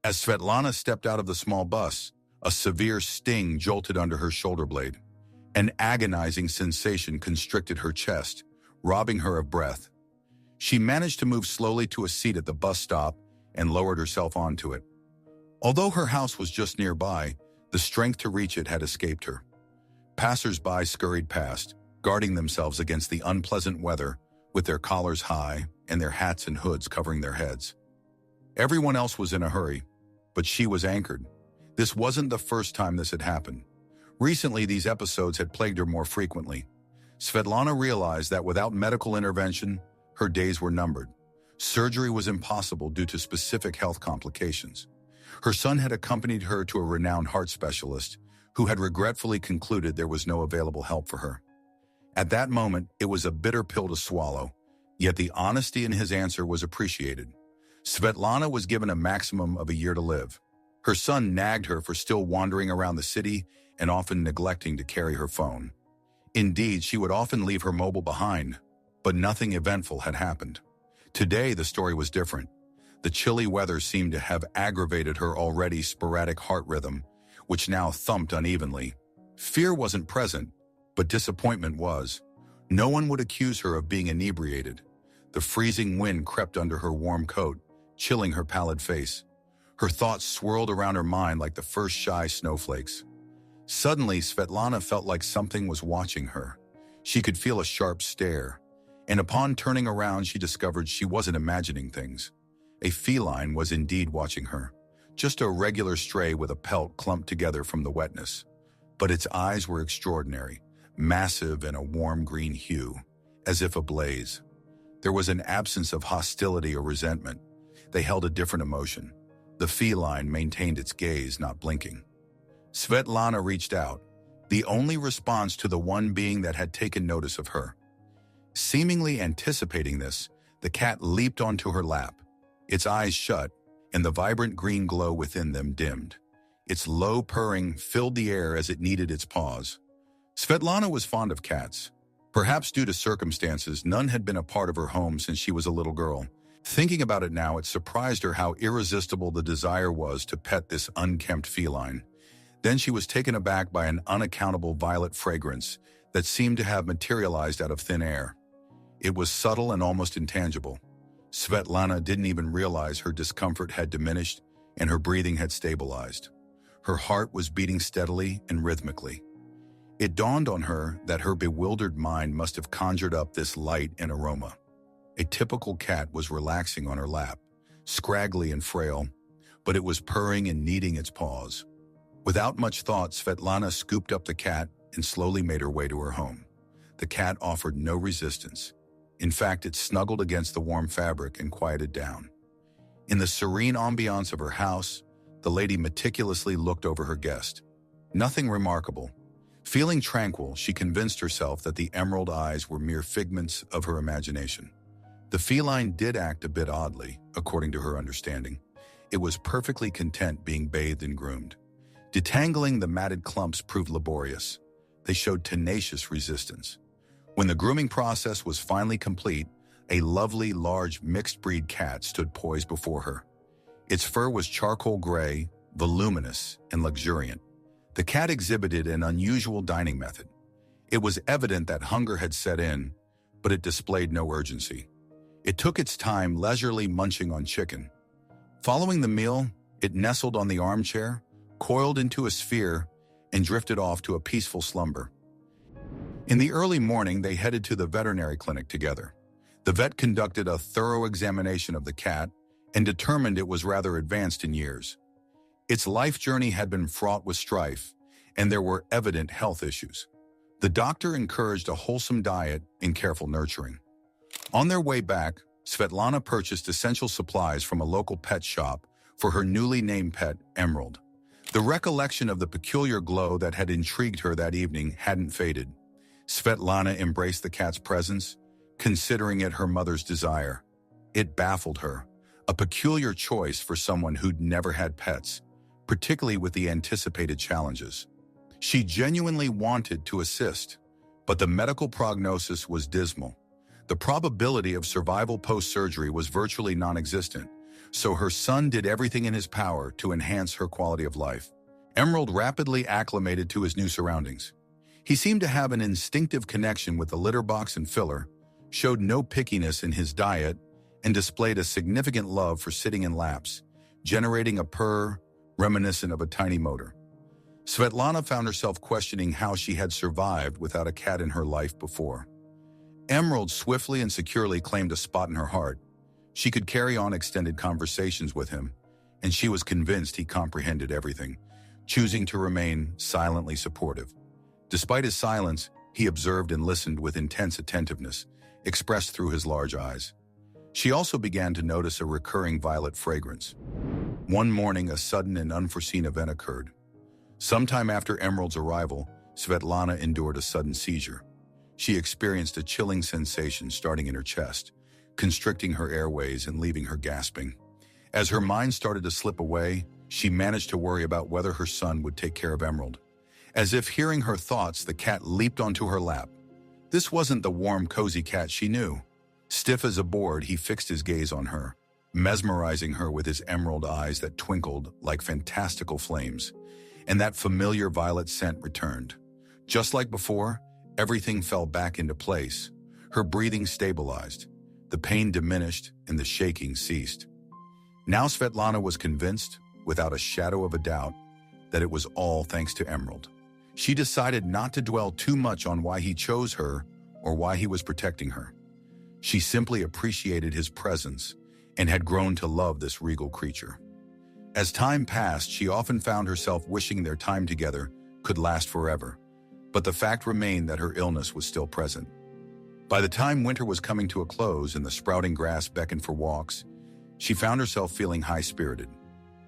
As Svetlana stepped out of the small bus, a severe sting jolted under her shoulder blade. An agonizing sensation constricted her chest, robbing her of breath. She managed to move slowly to a seat at the bus stop and lowered herself onto it. Although her house was just nearby, the strength to reach it had escaped her. Passers-by scurried past, guarding themselves against the unpleasant weather, with their collars high and their hats and hoods covering their heads. Everyone else was in a hurry, but she was anchored. This wasn't the first time this had happened. Recently, these episodes had plagued her more frequently. Svetlana realized that without medical intervention, her days were numbered. Surgery was impossible due to specific health complications. Her son had accompanied her to a renowned heart specialist, who had regretfully concluded there was no available help for her. At that moment, it was a bitter pill to swallow, yet the honesty in his answer was appreciated. Svetlana was given a maximum of a year to live. Her son nagged her for still wandering around the city and often neglecting to carry her phone. Indeed, she would often leave her mobile behind, but nothing eventful had happened. Today, the story was different. The chilly weather seemed to have aggravated her already sporadic heart rhythm, which now thumped unevenly. Fear wasn't present, but disappointment was. No one would accuse her of being inebriated. The freezing wind crept under her warm coat, chilling her pallid face. Her thoughts swirled around her mind like the first shy snowflakes. Suddenly, Svetlana felt like something was watching her. She could feel a sharp stare, and upon turning around, she discovered she wasn't imagining things. A feline was indeed watching her, just a regular stray with a pelt clumped together from the wetness. But its eyes were extraordinary, massive in a warm green hue, as if ablaze. There was an absence of hostility or resentment. They held a different emotion. The feline maintained its gaze, not blinking. Svetlana reached out, the only response to the one being that had taken notice of her. Seemingly anticipating this, the cat leaped onto her lap. Its eyes shut, and the vibrant green glow within them dimmed. Its low purring filled the air as it kneaded its paws. Svetlana was fond of cats. Perhaps due to circumstances, none had been a part of her home since she was a little girl. Thinking about it now, it surprised her how irresistible the desire was to pet this unkempt feline. Then she was taken aback by an unaccountable violet fragrance that seemed to have materialized out of thin air. It was subtle and almost intangible. Svetlana didn't even realize her discomfort had diminished and her breathing had stabilized. Her heart was beating steadily and rhythmically. It dawned on her that her bewildered mind must have conjured up this light and aroma. A typical cat was relaxing on her lap, scraggly and frail, but it was purring and kneading its paws. Without much thought, Svetlana scooped up the cat and slowly made her way to her home. The cat offered no resistance. In fact, it snuggled against the warm fabric and quieted down. In the serene ambiance of her house, the lady meticulously looked over her guest. Nothing remarkable. Feeling tranquil, she convinced herself that the emerald eyes were mere figments of her imagination. The feline did act a bit oddly, according to her understanding. It was perfectly content being bathed and groomed. Detangling the matted clumps proved laborious. They showed tenacious resistance. When the grooming process was finally complete, a lovely, large, mixed-breed cat stood poised before her. Its fur was charcoal gray, voluminous, and luxuriant. The cat exhibited an unusual dining method. It was evident that hunger had set in, but it displayed no urgency. It took its time leisurely munching on chicken. Following the meal, it nestled on the armchair, coiled into a sphere, and drifted off to a peaceful slumber. In the early morning, they headed to the veterinary clinic together. The vet conducted a thorough examination of the cat and determined it was rather advanced in years. Its life journey had been fraught with strife, and there were evident health issues. The doctor encouraged a wholesome diet and careful nurturing. On their way back, Svetlana purchased essential supplies from a local pet shop for her newly named pet, Emerald. The recollection of the peculiar glow that had intrigued her that evening hadn't faded. Svetlana embraced the cat's presence, considering it her mother's desire. It baffled her, a peculiar choice for someone who'd never had pets, particularly with the anticipated challenges. She genuinely wanted to assist, but the medical prognosis was dismal. The probability of survival post-surgery was virtually non-existent. so her son did everything in his power to enhance her quality of life. Emerald rapidly acclimated to his new surroundings. He seemed to have an instinctive connection with the litter box and filler, showed no pickiness in his diet, and displayed a significant love for sitting in laps, generating a purr reminiscent of a tiny motor. Svetlana found herself questioning how she had survived without a cat in her life before. Emerald swiftly and securely claimed a spot in her heart. She could carry on extended conversations with him, and she was convinced he comprehended everything, choosing to remain silently supportive. Despite his silence, he observed and listened with intense attentiveness, expressed through his large eyes. She also began to notice a recurring violet fragrance. One morning, a sudden and unforeseen event occurred. Sometime after Emerald's arrival, Svetlana endured a sudden seizure. She experienced a chilling sensation starting in her chest, constricting her airways and leaving her gasping. As her mind started to slip away, she managed to worry about whether her son would take care of Emerald. As if hearing her thoughts, the cat leaped onto her lap. This wasn't the warm, cozy cat she knew. Stiff as a board, he fixed his gaze on her, mesmerizing her with his emerald eyes that twinkled like fantastical flames. And that familiar violet scent returned. Just like before, everything fell back into place. Her breathing stabilized. The pain diminished and the shaking ceased. Now Svetlana was convinced, without a shadow of a doubt, that it was all thanks to Emerald. She decided not to dwell too much on why he chose her or why he was protecting her. She simply appreciated his presence and had grown to love this regal creature. As time passed, she often found herself wishing their time together could last forever, but the fact remained that her illness was still present. By the time winter was coming to a close and the sprouting grass beckoned for walks, she found herself feeling high-spirited.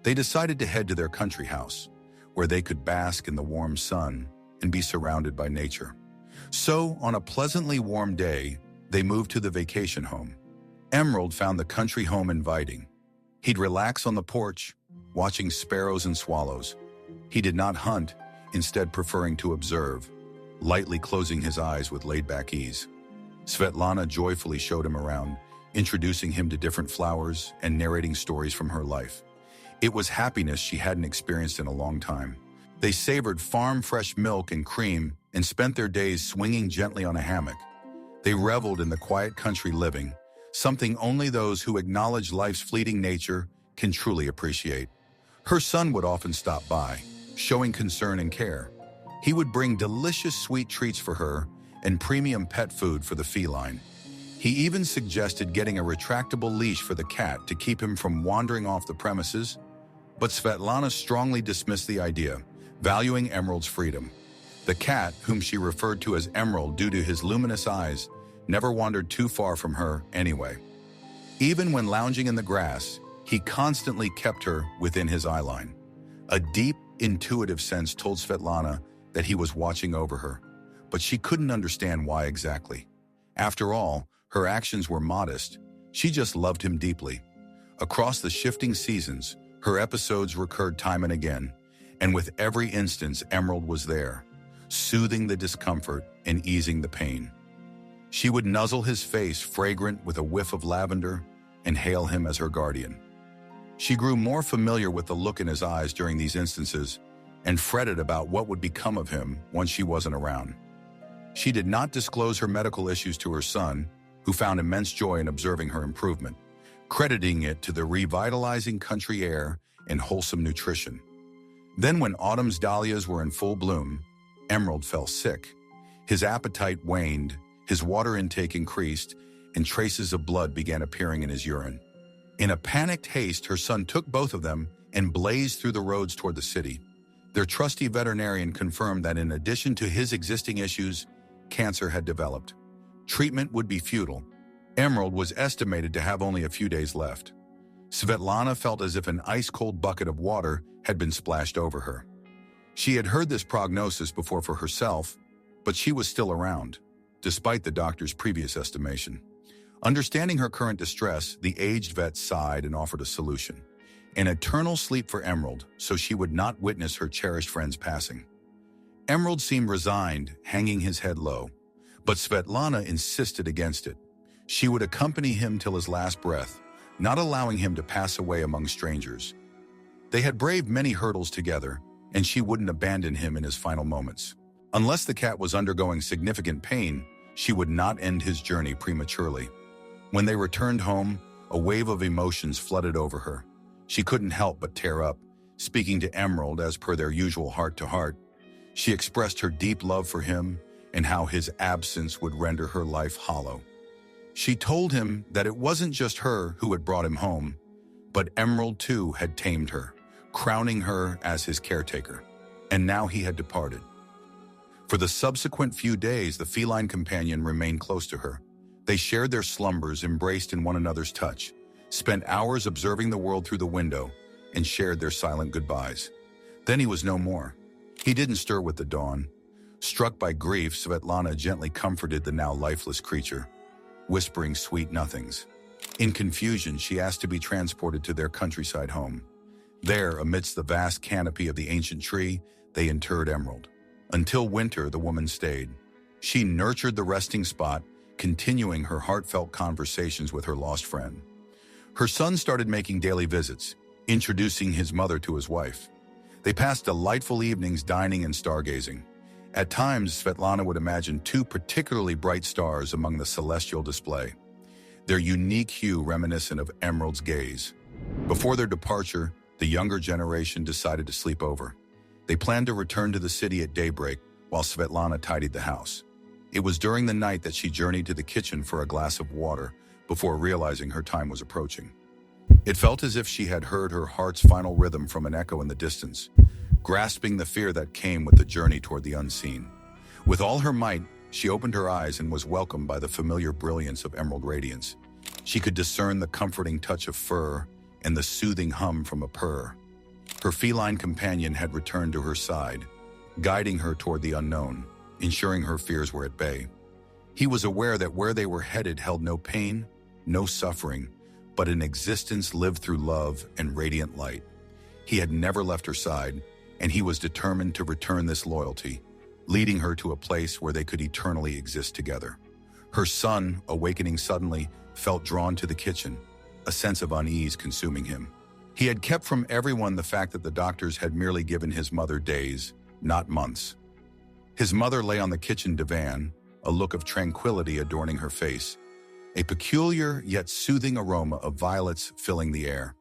They decided to head to their country house, where they could bask in the warm sun and be surrounded by nature. So, on a pleasantly warm day, they moved to the vacation home. Emerald found the country home inviting. He'd relax on the porch, watching sparrows and swallows. He did not hunt, instead preferring to observe, lightly closing his eyes with laid-back ease. Svetlana joyfully showed him around, introducing him to different flowers and narrating stories from her life. It was happiness she hadn't experienced in a long time. They savored farm-fresh milk and cream and spent their days swinging gently on a hammock. They reveled in the quiet country living, something only those who acknowledge life's fleeting nature can truly appreciate. Her son would often stop by, showing concern and care. He would bring delicious sweet treats for her and premium pet food for the feline. He even suggested getting a retractable leash for the cat to keep him from wandering off the premises, but Svetlana strongly dismissed the idea, valuing Emerald's freedom. The cat, whom she referred to as Emerald due to his luminous eyes, never wandered too far from her anyway. Even when lounging in the grass, he constantly kept her within his eyeline. A deep, intuitive sense told Svetlana that he was watching over her, but she couldn't understand why exactly. After all, her actions were modest. She just loved him deeply. Across the shifting seasons, her episodes recurred time and again, and with every instance, Emerald was there, soothing the discomfort and easing the pain. She would nuzzle his face fragrant with a whiff of lavender and hail him as her guardian. She grew more familiar with the look in his eyes during these instances and fretted about what would become of him once she wasn't around. She did not disclose her medical issues to her son, who found immense joy in observing her improvement, crediting it to the revitalizing country air and wholesome nutrition. Then when autumn's dahlias were in full bloom, Emerald fell sick. His appetite waned, his water intake increased, and traces of blood began appearing in his urine. In a panicked haste, her son took both of them and blazed through the roads toward the city. Their trusty veterinarian confirmed that in addition to his existing issues, cancer had developed. Treatment would be futile. Emerald was estimated to have only a few days left. Svetlana felt as if an ice-cold bucket of water had been splashed over her. She had heard this prognosis before for herself, but she was still around, despite the doctor's previous estimation. Understanding her current distress, the aged vet sighed and offered a solution: an eternal sleep for Emerald, so she would not witness her cherished friend's passing. Emerald seemed resigned, hanging his head low, but Svetlana insisted against it. She would accompany him till his last breath, not allowing him to pass away among strangers. They had braved many hurdles together, and she wouldn't abandon him in his final moments. Unless the cat was undergoing significant pain, she would not end his journey prematurely. When they returned home, a wave of emotions flooded over her. She couldn't help but tear up, speaking to Emerald as per their usual heart-to-heart. She expressed her deep love for him and how his absence would render her life hollow. She told him that it wasn't just her who had brought him home, but Emerald too had tamed her, crowning her as his caretaker. And now he had departed. For the subsequent few days, the feline companion remained close to her. They shared their slumbers, embraced in one another's touch, spent hours observing the world through the window, and shared their silent goodbyes. Then he was no more. He didn't stir with the dawn. Struck by grief, Svetlana gently comforted the now lifeless creature, whispering sweet nothings. In confusion, she asked to be transported to their countryside home. There, amidst the vast canopy of the ancient tree, they interred Emerald. Until winter, the woman stayed. She nurtured the resting spot, continuing her heartfelt conversations with her lost friend. Her son started making daily visits, introducing his mother to his wife. They passed delightful evenings dining and stargazing. At times, Svetlana would imagine two particularly bright stars among the celestial display, their unique hue reminiscent of Emerald's gaze. Before their departure, the younger generation decided to sleep over. They planned to return to the city at daybreak while Svetlana tidied the house. It was during the night that she journeyed to the kitchen for a glass of water before realizing her time was approaching. It felt as if she had heard her heart's final rhythm from an echo in the distance, grasping the fear that came with the journey toward the unseen. With all her might, she opened her eyes and was welcomed by the familiar brilliance of emerald radiance. She could discern the comforting touch of fur and the soothing hum from a purr. Her feline companion had returned to her side, guiding her toward the unknown, ensuring her fears were at bay. He was aware that where they were headed held no pain, no suffering, but an existence lived through love and radiant light. He had never left her side, and he was determined to return this loyalty, leading her to a place where they could eternally exist together. Her son, awakening suddenly, felt drawn to the kitchen, a sense of unease consuming him. He had kept from everyone the fact that the doctors had merely given his mother days, not months. His mother lay on the kitchen divan, a look of tranquility adorning her face, a peculiar yet soothing aroma of violets filling the air.